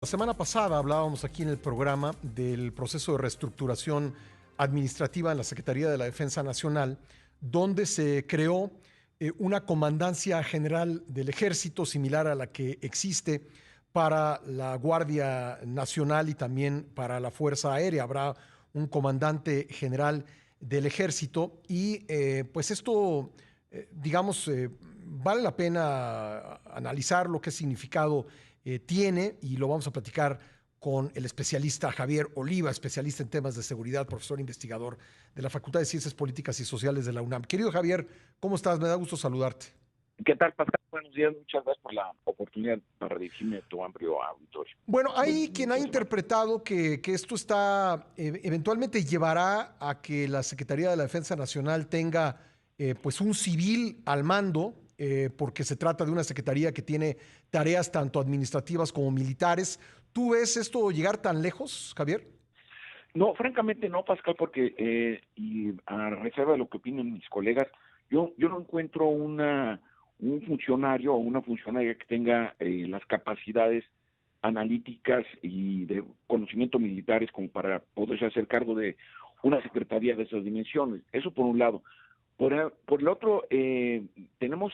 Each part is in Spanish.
La semana pasada hablábamos aquí en el programa del proceso de reestructuración administrativa en la Secretaría de la Defensa Nacional, donde se creó una comandancia general del Ejército similar a la que existe para la Guardia Nacional y también para la Fuerza Aérea. Habrá un comandante general del Ejército y pues esto, vale la pena analizar lo que ha significado tiene, y lo vamos a platicar con el especialista Javier Oliva, especialista en temas de seguridad, profesor investigador de la Facultad de Ciencias Políticas y Sociales de la UNAM. Querido Javier, ¿cómo estás? Me da gusto saludarte. ¿Qué tal, Pascal? Buenos días, muchas gracias por la oportunidad para dirigirme a tu amplio auditorio. Bueno, Buen hay quien ha inicio de semana. interpretado que esto está, eventualmente llevará a que la Secretaría de la Defensa Nacional tenga pues un civil al mando, porque se trata de una secretaría que tiene tareas tanto administrativas como militares. ¿Tú ves esto llegar tan lejos, Javier? No, francamente no, Pascal, porque, y a reserva de lo que opinen mis colegas, yo no encuentro un funcionario o una funcionaria que tenga las capacidades analíticas y de conocimiento militares como para poderse hacer cargo de una secretaría de esas dimensiones. Eso por un lado. Por el otro, tenemos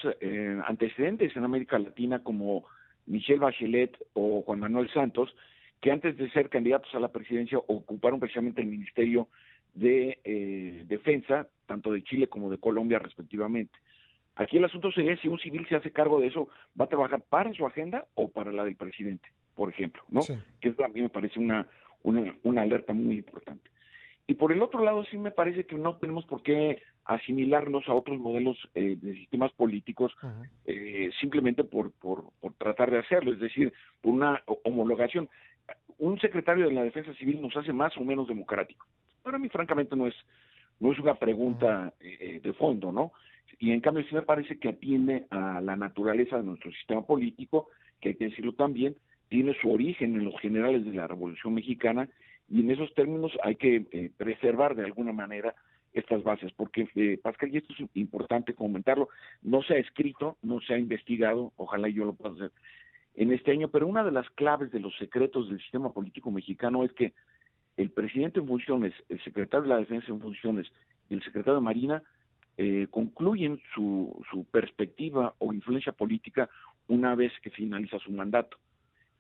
antecedentes en América Latina como Michelle Bachelet o Juan Manuel Santos, que antes de ser candidatos a la presidencia ocuparon precisamente el Ministerio de Defensa, tanto de Chile como de Colombia respectivamente. Aquí el asunto sería si un civil se hace cargo de eso, va a trabajar para su agenda o para la del presidente, por ejemplo, ¿no? Sí. Que eso a mí me parece una alerta muy importante. Y por el otro lado, sí me parece que no tenemos por qué asimilarnos a otros modelos de sistemas políticos Ujú. simplemente por tratar de hacerlo, es decir, por una homologación. Un secretario de la Defensa Civil nos hace más o menos democrático. Para mí, francamente, no es una Ujú. pregunta de fondo, ¿no? Y en cambio, sí me parece que atiende a la naturaleza de nuestro sistema político, que hay que decirlo también, tiene su origen en los generales de la Revolución Mexicana, y en esos términos hay que preservar de alguna manera estas bases, porque, Pascal, y esto es importante comentarlo, no se ha escrito, no se ha investigado, ojalá yo lo pueda hacer en este año, pero una de las claves de los secretos del sistema político mexicano es que el presidente en funciones, el secretario de la Defensa en funciones y el secretario de Marina concluyen su perspectiva o influencia política una vez que finaliza su mandato.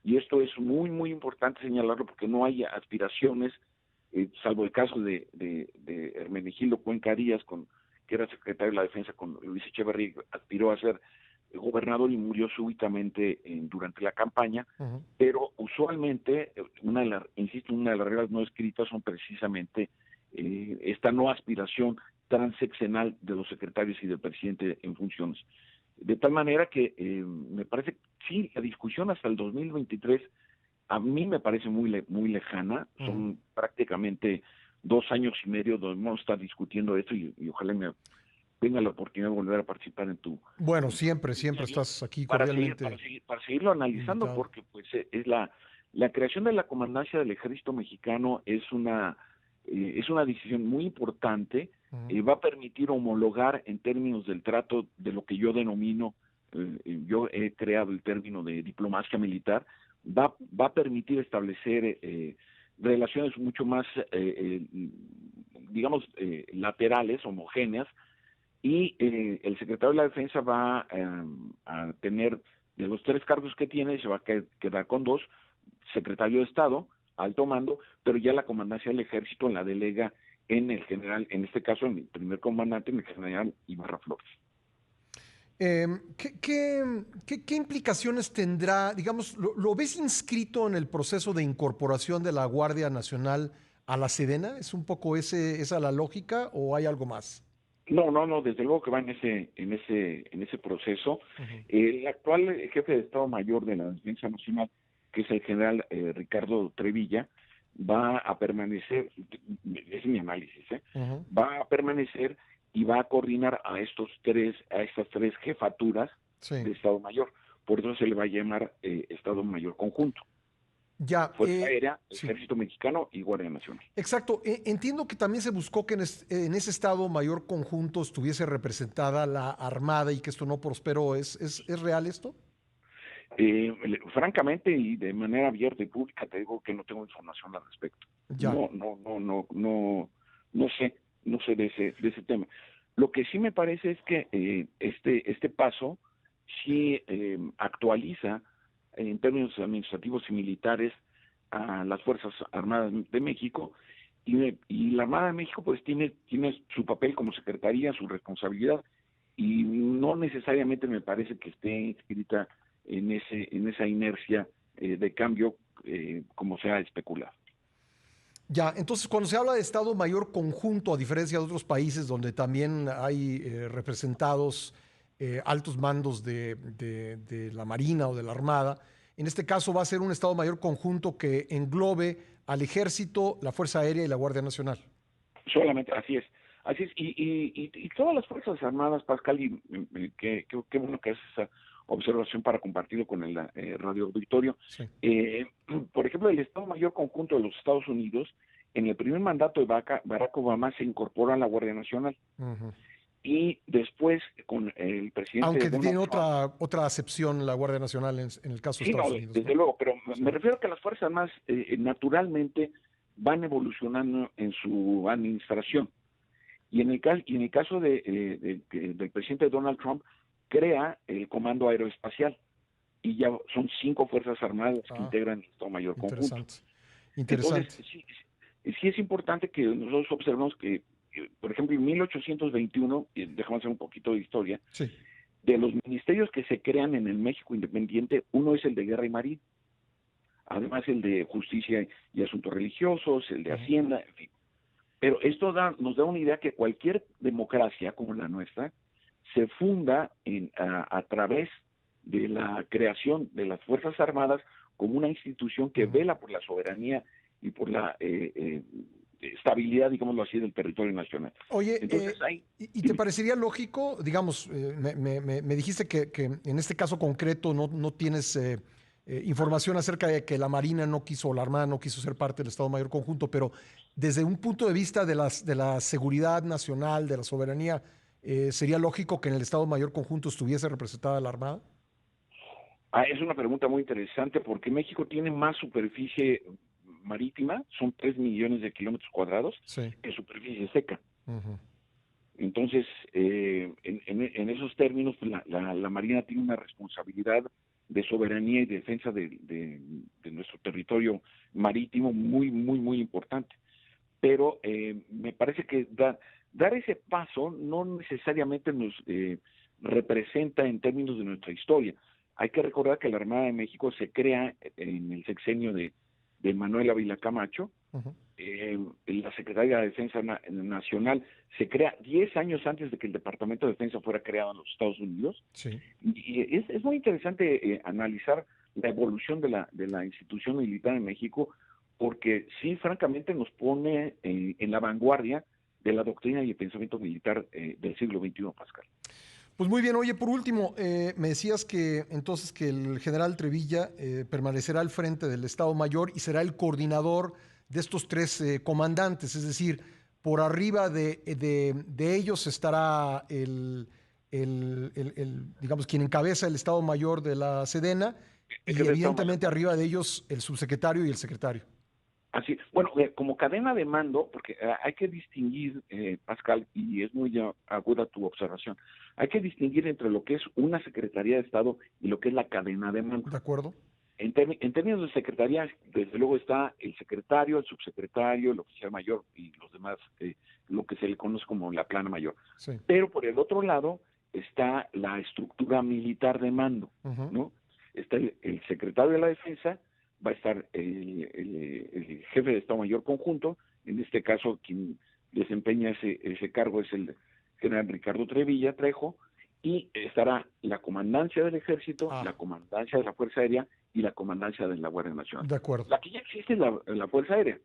Y esto es muy, muy importante señalarlo porque no hay aspiraciones, salvo el caso de Hermenegildo Cuenca Díaz, que era secretario de la Defensa con Luis Echeverría, aspiró a ser gobernador y murió súbitamente durante la campaña, Ujú. pero usualmente, insisto, una de las reglas no escritas son precisamente esta no aspiración transeccional de los secretarios y del presidente en funciones. De tal manera que me parece que sí, la discusión hasta el 2023 a mí me parece muy lejana, Ujú. son prácticamente 2 años y medio donde vamos a estar discutiendo esto y ojalá me tenga la oportunidad de volver a participar Bueno, en tu siempre seminario estás aquí para seguir, cordialmente para seguirlo analizando, invitado. porque pues es la creación de la comandancia del Ejército Mexicano es una decisión muy importante, Ujú. va a permitir homologar en términos del trato de lo que yo denomino, yo he creado el término de diplomacia militar, va a permitir establecer relaciones mucho más, digamos, laterales, homogéneas, y el secretario de la Defensa va a tener, de los 3 cargos que tiene, se va a quedar con 2, secretario de Estado, alto mando, pero ya la comandancia del Ejército la delega en el general, en este caso en el primer comandante, en el general Ibarra Flores. ¿Qué implicaciones tendrá, digamos, lo ves inscrito en el proceso de incorporación de la Guardia Nacional a la Sedena? ¿Es un poco esa la lógica o hay algo más? No, desde luego que va en ese proceso. Ujú. El actual jefe de Estado Mayor de la Defensa Nacional, que es el general Ricardo Trevilla, va a permanecer, es mi análisis, Ujú. va a permanecer y va a coordinar a estas tres jefaturas Sí. de Estado Mayor. Por eso se le va a llamar Estado Mayor Conjunto. Ya, Fuerza Aérea, sí. Ejército Mexicano y Guardia Nacional. Exacto. Entiendo que también se buscó que en ese Estado Mayor conjunto estuviese representada la Armada y que esto no prosperó. ¿Es real esto? Francamente y de manera abierta y pública te digo que no tengo información al respecto. Ya. No sé de ese tema. Lo que sí me parece es que este paso sí actualiza en términos administrativos y militares a las Fuerzas Armadas de México, y la Armada de México pues tiene su papel como secretaría, su responsabilidad, y no necesariamente me parece que esté inscrita en esa inercia de cambio como se ha especulado. Ya, entonces cuando se habla de Estado Mayor conjunto, a diferencia de otros países donde también hay representados altos mandos de la Marina o de la Armada, en este caso va a ser un Estado Mayor conjunto que englobe al Ejército, la Fuerza Aérea y la Guardia Nacional. Solamente, así es. Así es, y todas las Fuerzas Armadas, Pascal, y qué bueno que haces esa observación para compartirlo con el radio auditorio. Sí. Por ejemplo, el Estado Mayor Conjunto de los Estados Unidos, en el primer mandato de Barack Obama se incorporó a la Guardia Nacional. Uh-huh. Y después, con el presidente Aunque Donald tiene Trump, otra acepción la Guardia Nacional en el caso de sí, Estados no, Unidos, desde ¿no? luego, pero Sí. me refiero a que las Fuerzas Armadas naturalmente van evolucionando en su administración. Y en el caso del presidente Donald Trump, crea el Comando Aeroespacial, y ya son 5 Fuerzas Armadas que integran el Estado Mayor Conjunto. Interesante. Entonces, sí es importante que nosotros observemos que, por ejemplo, en 1821, y déjame hacer un poquito de historia, Sí. de los ministerios que se crean en el México independiente, uno es el de Guerra y Marina, además el de Justicia y Asuntos Religiosos, el de Hacienda, en fin. Pero esto nos da una idea que cualquier democracia como la nuestra se funda a través de la creación de las Fuerzas Armadas como una institución que vela por la soberanía y por la estabilidad, digámoslo así, del territorio nacional. Oye, Entonces, ¿y te parecería lógico, digamos, me dijiste que en este caso concreto no tienes información acerca de que la Marina no quiso, o la Armada no quiso ser parte del Estado Mayor Conjunto, pero desde un punto de vista de la seguridad nacional, de la soberanía, ¿sería lógico que en el Estado Mayor Conjunto estuviese representada la Armada? Es una pregunta muy interesante porque México tiene más superficie marítima, son 3 millones de kilómetros cuadrados, sí, que superficie seca. Uh-huh. Entonces, en esos términos, pues, la Marina tiene una responsabilidad de soberanía y defensa de nuestro territorio marítimo muy, muy, muy importante. Pero me parece que dar ese paso no necesariamente nos representa en términos de nuestra historia. Hay que recordar que la Armada de México se crea en el sexenio de Manuel Ávila Camacho. Uh-huh. La Secretaría de Defensa Nacional se crea 10 años antes de que el Departamento de Defensa fuera creado en los Estados Unidos. Sí. Y es muy interesante analizar la evolución de la institución militar en México, porque sí, francamente, nos pone en la vanguardia de la doctrina y el pensamiento militar del siglo XXI, Pascal. Pues muy bien, oye, por último, me decías que entonces que el general Trevilla permanecerá al frente del Estado Mayor y será el coordinador de estos 3 comandantes, es decir, por arriba de ellos estará digamos, quien encabeza el Estado Mayor de la Sedena y evidentemente arriba de ellos el subsecretario y el secretario. Así, bueno, como cadena de mando, porque hay que distinguir, Pascal, y es muy aguda tu observación, hay que distinguir entre lo que es una Secretaría de Estado y lo que es la cadena de mando. De acuerdo. En términos de secretaría, desde luego está el secretario, el subsecretario, el oficial mayor y los demás, lo que se le conoce como la plana mayor. Sí. Pero por el otro lado está la estructura militar de mando, uh-huh, ¿no? Está el secretario de la Defensa, va a estar el jefe de Estado Mayor Conjunto, en este caso quien desempeña ese cargo es el general Ricardo Trevilla Trejo, y estará la comandancia del Ejército, la comandancia de la Fuerza Aérea y la comandancia de la Guardia Nacional. De acuerdo. La que ya existe es la Fuerza Aérea.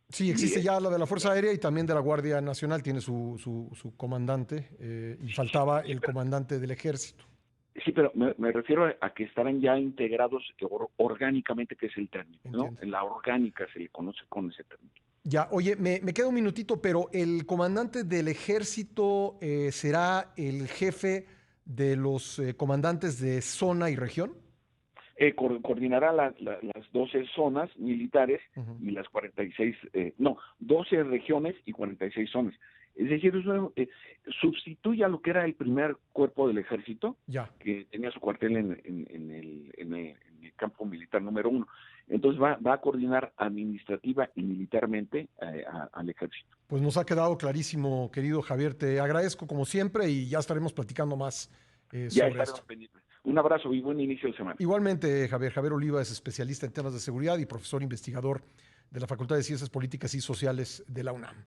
Sí, existe ya la de la Fuerza Aérea y también de la Guardia Nacional, tiene su comandante, y faltaba el comandante del Ejército. Sí, pero me refiero a que estarán ya integrados orgánicamente, que es el término, ¿no? La orgánica se le conoce con ese término. Ya, oye, me queda un minutito, pero ¿el comandante del Ejército será el jefe de los comandantes de zona y región? Coordinará las 12 zonas militares y las 46, 12 regiones y 46 zonas. Es decir, sustituye a lo que era el primer cuerpo del ejército, que tenía su cuartel en el campo militar número 1. Entonces va a coordinar administrativa y militarmente al ejército. Pues nos ha quedado clarísimo, querido Javier. Te agradezco como siempre y ya estaremos platicando más sobre esto. Pendientes. Un abrazo y buen inicio de semana. Igualmente, Javier. Javier Oliva es especialista en temas de seguridad y profesor investigador de la Facultad de Ciencias Políticas y Sociales de la UNAM.